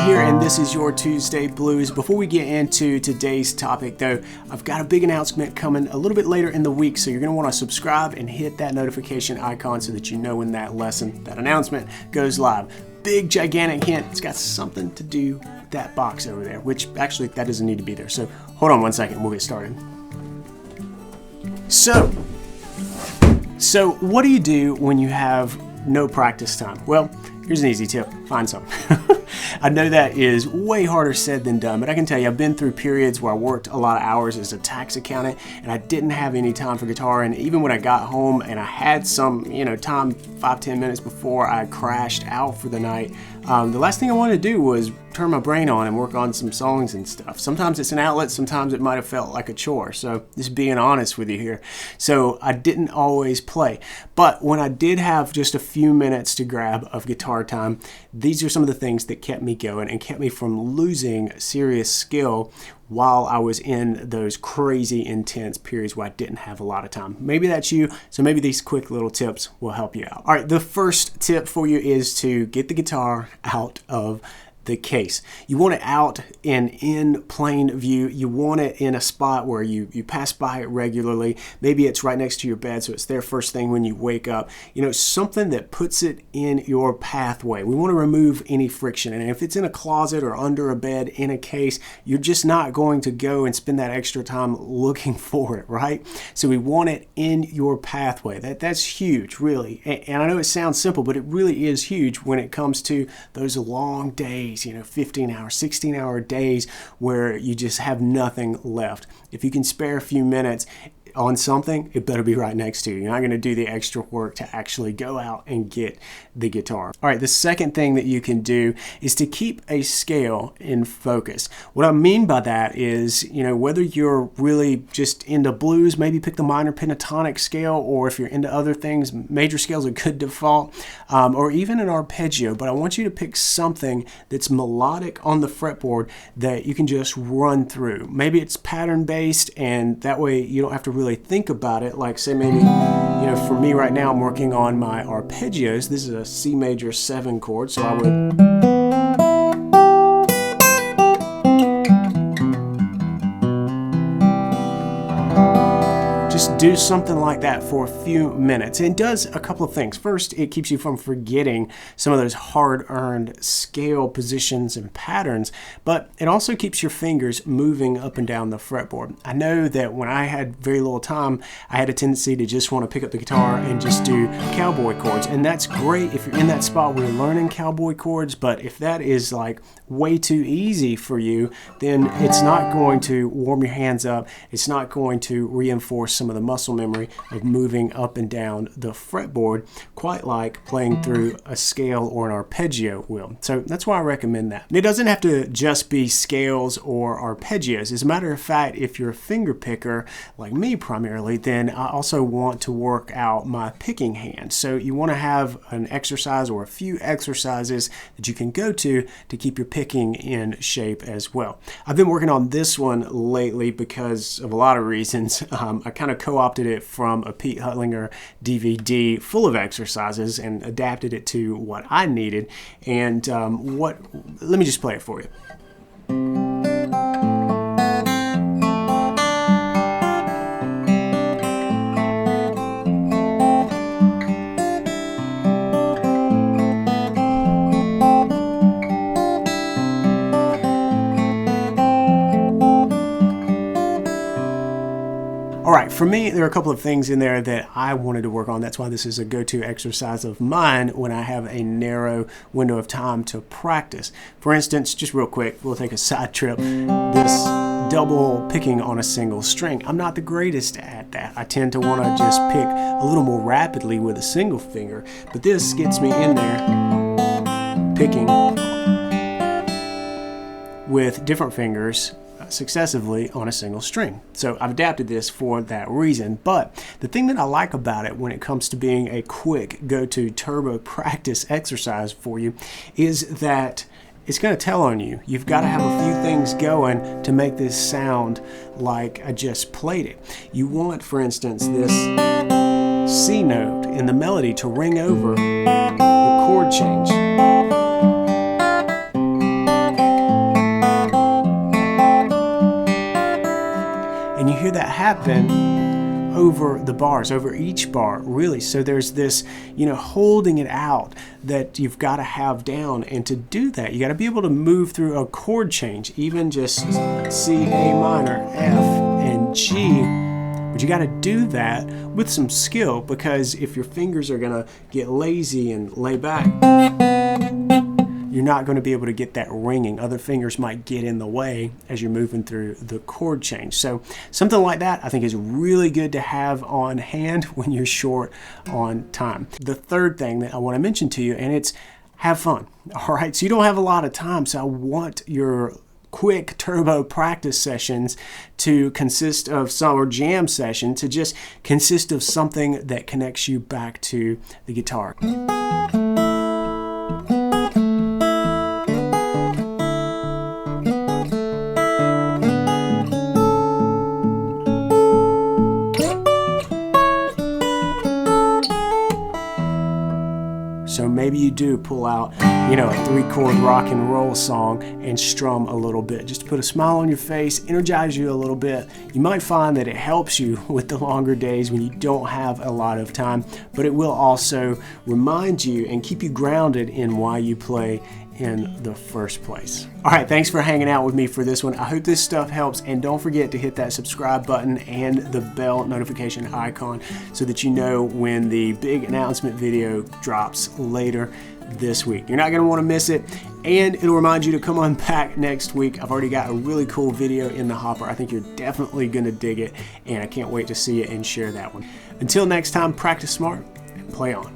here, and this is your Tuesday Blues. Before we get into today's topic, though, I've got a big announcement coming a little bit later in the week, so you're going to want to subscribe and hit that notification icon so that you know when that announcement goes live. Big, gigantic hint, it's got something to do with that box over there, which actually, that doesn't need to be there. So hold on one second, we'll get started. So what do you do when you have no practice time? Well, here's an easy tip, find some. I know that is way harder said than done, but I can tell you I've been through periods where I worked a lot of hours as a tax accountant and I didn't have any time for guitar, and even when I got home and I had some, time 5-10 minutes before I crashed out for the night, the last thing I wanted to do was turn my brain on and work on some songs and stuff. Sometimes it's an outlet, sometimes it might have felt like a chore, so just being honest with you here. So I didn't always play, but when I did have just a few minutes to grab of guitar time, these are some of the things that kept me going and kept me from losing serious skill while I was in those crazy intense periods where I didn't have a lot of time. Maybe that's you, so maybe these quick little tips will help you out. All right, the first tip for you is to get the guitar out of the case. You want it out and in plain view. You want it in a spot where you pass by it regularly. Maybe it's right next to your bed, so it's there first thing when you wake up. Something that puts it in your pathway. We want to remove any friction. And if it's in a closet or under a bed in a case, you're just not going to go and spend that extra time looking for it, right? So we want it in your pathway. That's huge, really. And I know it sounds simple, but it really is huge when it comes to those long days, 15-hour, 16-hour days where you just have nothing left. If you can spare a few minutes on something, it better be right next to you. You're not going to do the extra work to actually go out and get the guitar. All right, the second thing that you can do is to keep a scale in focus. What I mean by that is, whether you're really just into blues, maybe pick the minor pentatonic scale, or if you're into other things, major scale's a good default, or even an arpeggio, but I want you to pick something that's melodic on the fretboard that you can just run through. Maybe it's pattern-based, and that way you don't have to really think about it. Like, say maybe, for me right now, I'm working on my arpeggios. This is a C major 7 chord, so I would just do something like that for a few minutes. And it does a couple of things. First, it keeps you from forgetting some of those hard-earned scale positions and patterns, but it also keeps your fingers moving up and down the fretboard. I know that when I had very little time, I had a tendency to just want to pick up the guitar and just do cowboy chords, and that's great if you're in that spot where you're learning cowboy chords, but if that is like way too easy for you, then it's not going to warm your hands up. It's not going to reinforce some of the muscle memory of moving up and down the fretboard, quite like playing through a scale or an arpeggio will. So that's why I recommend that. And it doesn't have to just be scales or arpeggios. As a matter of fact, if you're a finger picker, like me primarily, then I also want to work out my picking hand. So you want to have an exercise or a few exercises that you can go to keep your picking in shape as well. I've been working on this one lately because of a lot of reasons. I kind of co-opted it from a Pete Huttlinger DVD full of exercises and adapted it to what I needed. And let me just play it for you. All right, for me, there are a couple of things in there that I wanted to work on. That's why this is a go-to exercise of mine when I have a narrow window of time to practice. For instance, just real quick, we'll take a side trip. This double picking on a single string. I'm not the greatest at that. I tend to want to just pick a little more rapidly with a single finger, but this gets me in there picking with different fingers successively on a single string. So I've adapted this for that reason, but the thing that I like about it when it comes to being a quick go-to turbo practice exercise for you is that it's going to tell on you. You've got to have a few things going to make this sound like I just played it. You want, for instance, this C note in the melody to ring over the chord change. that happen over the bars, over each bar, really. So there's this, holding it out that you've got to have down. And to do that, you got to be able to move through a chord change, even just C, A minor, F, and G. But you got to do that with some skill, because if your fingers are going to get lazy and lay back, you're not going to be able to get that ringing. Other fingers might get in the way as you're moving through the chord change. So something like that I think is really good to have on hand when you're short on time. The third thing that I want to mention to you, and it's have fun. All right, so you don't have a lot of time, so I want your quick turbo practice sessions to consist of some, or jam session to just consist of something that connects you back to the guitar. So maybe you do pull out, a 3-chord rock and roll song and strum a little bit, just to put a smile on your face, energize you a little bit. You might find that it helps you with the longer days when you don't have a lot of time, but it will also remind you and keep you grounded in why you play in the first place. All right, thanks for hanging out with me for this one. I hope this stuff helps, and don't forget to hit that subscribe button and the bell notification icon so that you know when the big announcement video drops later this week. You're not going to want to miss it, and it'll remind you to come on back next week. I've already got a really cool video in the hopper. I think you're definitely going to dig it, and I can't wait to see it and share that one. Until next time, practice smart and play on.